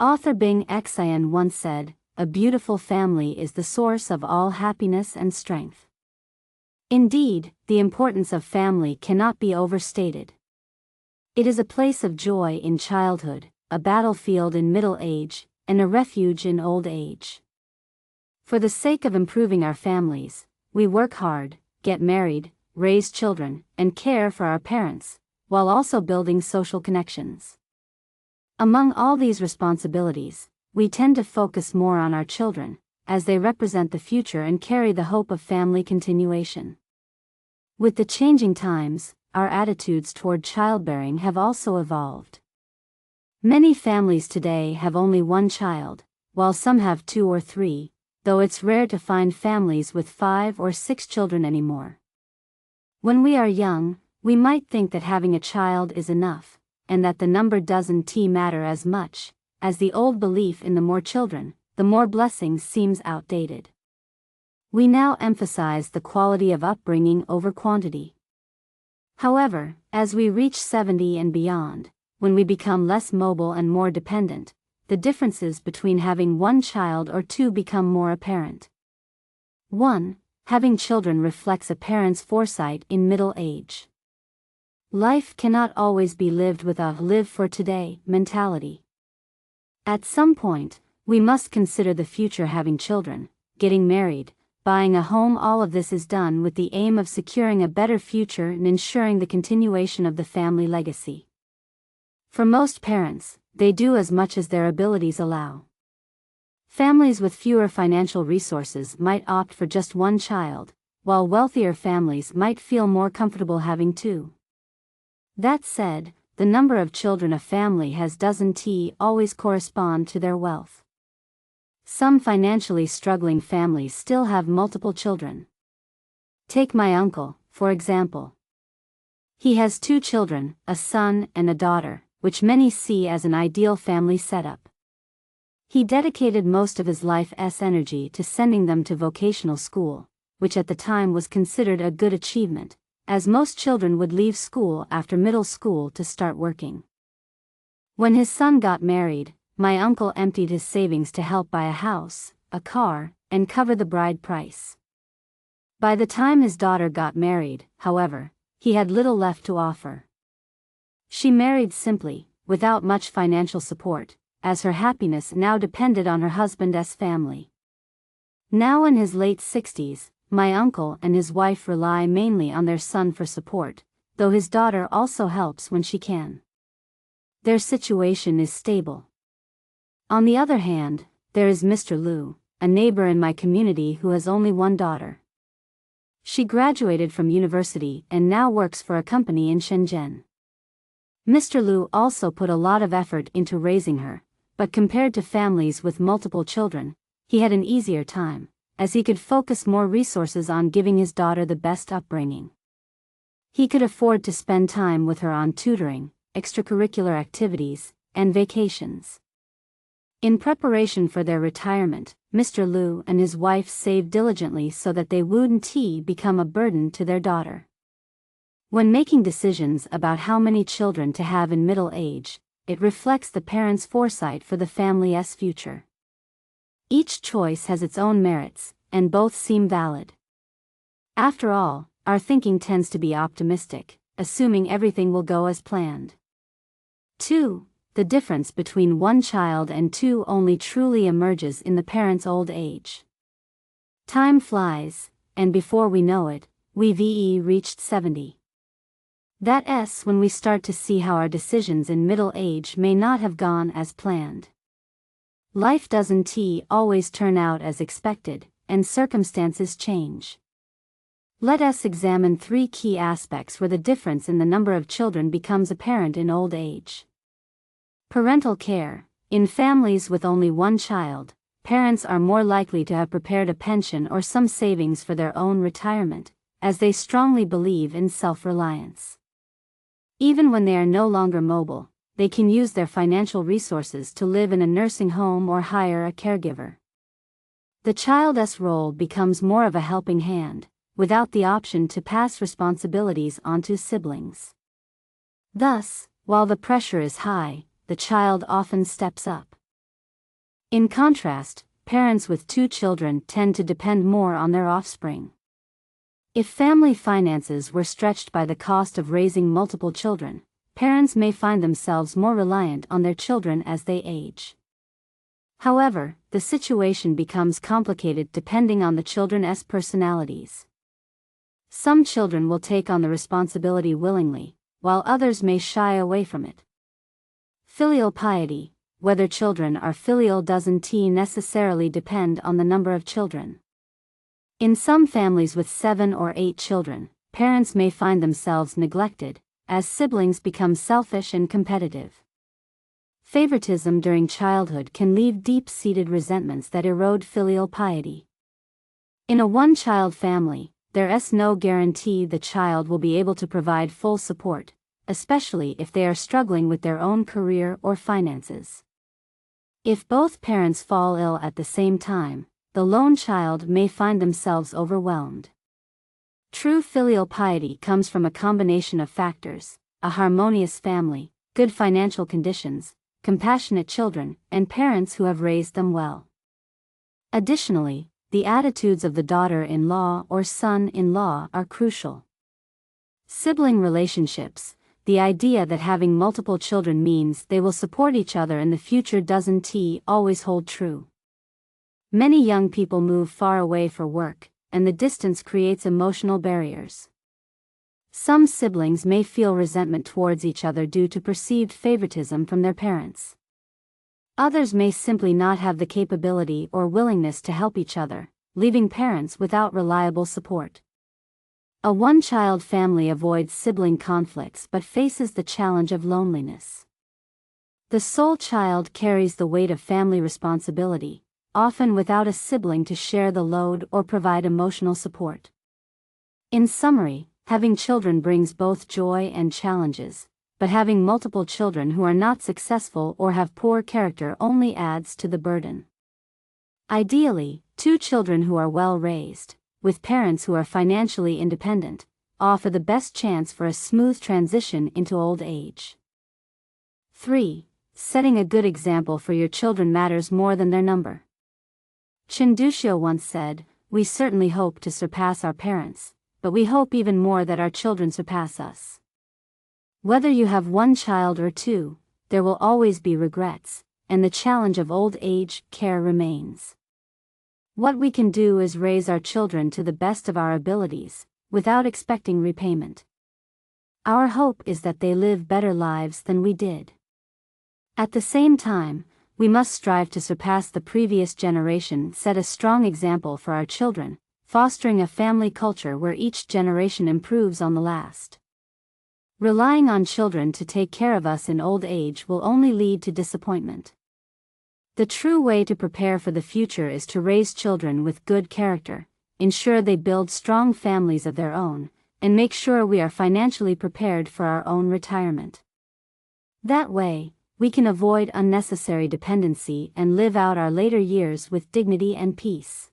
Author Bing Xian once said, "A beautiful family is the source of all happiness and strength." Indeed, the importance of family cannot be overstated. It is a place of joy in childhood, a battlefield in middle age, and a refuge in old age. For the sake of improving our families, we work hard, get married, raise children, and care for our parents, while also building social connections. Among all these responsibilities, we tend to focus more on our children, as they represent the future and carry the hope of family continuation. With the changing times, our attitudes toward childbearing have also evolved. Many families today have only one child, while some have 2 or 3, though it's rare to find families with 5 or 6 children anymore. When we are young, we might think that having a child is enough, and that the number doesn't matter as much, as the old belief in the more children, the more blessings seems outdated. We now emphasize the quality of upbringing over quantity. However, as we reach 70 and beyond, when we become less mobile and more dependent, the differences between having one child or 2 become more apparent. 1. Having children reflects a parent's foresight in middle age. Life cannot always be lived with a "live for today" mentality. At some point, we must consider the future. Having children, getting married, buying a home, all of this is done with the aim of securing a better future and ensuring the continuation of the family legacy. For most parents, they do as much as their abilities allow. Families with fewer financial resources might opt for just one child, while wealthier families might feel more comfortable having 2. That said, the number of children a family has doesn't always correspond to their wealth. Some financially struggling families still have multiple children. Take my uncle, for example. He has 2 children, a son and a daughter, which many see as an ideal family setup. He dedicated most of his life's energy to sending them to vocational school, which at the time was considered a good achievement, as most children would leave school after middle school to start working. When his son got married, my uncle emptied his savings to help buy a house, a car, and cover the bride price. By the time his daughter got married, however, he had little left to offer. She married simply, without much financial support, as her happiness now depended on her husband's family. Now in his late 60s, my uncle and his wife rely mainly on their son for support, though his daughter also helps when she can. Their situation is stable. On the other hand, there is Mr. Liu, a neighbor in my community who has only one daughter. She graduated from university and now works for a company in Shenzhen. Mr. Liu also put a lot of effort into raising her, but compared to families with multiple children, he had an easier time, as he could focus more resources on giving his daughter the best upbringing. He could afford to spend time with her on tutoring, extracurricular activities, and vacations. In preparation for their retirement, Mr. Liu and his wife saved diligently so that they wouldn't become a burden to their daughter. When making decisions about how many children to have in middle age, it reflects the parents' foresight for the family's future. Each choice has its own merits, and both seem valid. After all, our thinking tends to be optimistic, assuming everything will go as planned. 2. The difference between one child and 2 only truly emerges in the parent's old age. Time flies, and before we know it, we've reached 70. That's when we start to see how our decisions in middle age may not have gone as planned. Life doesn't always turn out as expected, and circumstances change. Let us examine 3 key aspects where the difference in the number of children becomes apparent in old age. Parental care. In families with only one child, parents are more likely to have prepared a pension or some savings for their own retirement, as they strongly believe in self-reliance. Even when they are no longer mobile, they can use their financial resources to live in a nursing home or hire a caregiver. The child's role becomes more of a helping hand, without the option to pass responsibilities onto siblings. Thus, while the pressure is high, the child often steps up. In contrast, parents with 2 children tend to depend more on their offspring. If family finances were stretched by the cost of raising multiple children, parents may find themselves more reliant on their children as they age. However, the situation becomes complicated depending on the children's personalities. Some children will take on the responsibility willingly, while others may shy away from it. Filial piety, whether children are filial doesn't necessarily depend on the number of children. In some families with 7 or 8 children, parents may find themselves neglected, as siblings become selfish and competitive. Favoritism during childhood can leave deep-seated resentments that erode filial piety. In a one-child family, there's no guarantee the child will be able to provide full support, especially if they are struggling with their own career or finances. If both parents fall ill at the same time, the lone child may find themselves overwhelmed. True filial piety comes from a combination of factors: a harmonious family, good financial conditions, compassionate children, and parents who have raised them well. Additionally, the attitudes of the daughter-in-law or son-in-law are crucial. Sibling relationships, the idea that having multiple children means they will support each other in the future doesn't always hold true. Many young people move far away for work, and the distance creates emotional barriers. Some siblings may feel resentment towards each other due to perceived favoritism from their parents. Others may simply not have the capability or willingness to help each other, leaving parents without reliable support. A one-child family avoids sibling conflicts but faces the challenge of loneliness. The sole child carries the weight of family responsibility, often without a sibling to share the load or provide emotional support. In summary, having children brings both joy and challenges, but having multiple children who are not successful or have poor character only adds to the burden. Ideally, 2 children who are well raised, with parents who are financially independent, offer the best chance for a smooth transition into old age. 3. Setting a good example for your children matters more than their number. Chindushio once said, "We certainly hope to surpass our parents, but we hope even more that our children surpass us." Whether you have 1 child or 2, there will always be regrets, and the challenge of old age care remains. What we can do is raise our children to the best of our abilities, without expecting repayment. Our hope is that they live better lives than we did. At the same time, we must strive to surpass the previous generation, set a strong example for our children, fostering a family culture where each generation improves on the last. Relying on children to take care of us in old age will only lead to disappointment. The true way to prepare for the future is to raise children with good character, ensure they build strong families of their own, and make sure we are financially prepared for our own retirement. That way, we can avoid unnecessary dependency and live out our later years with dignity and peace.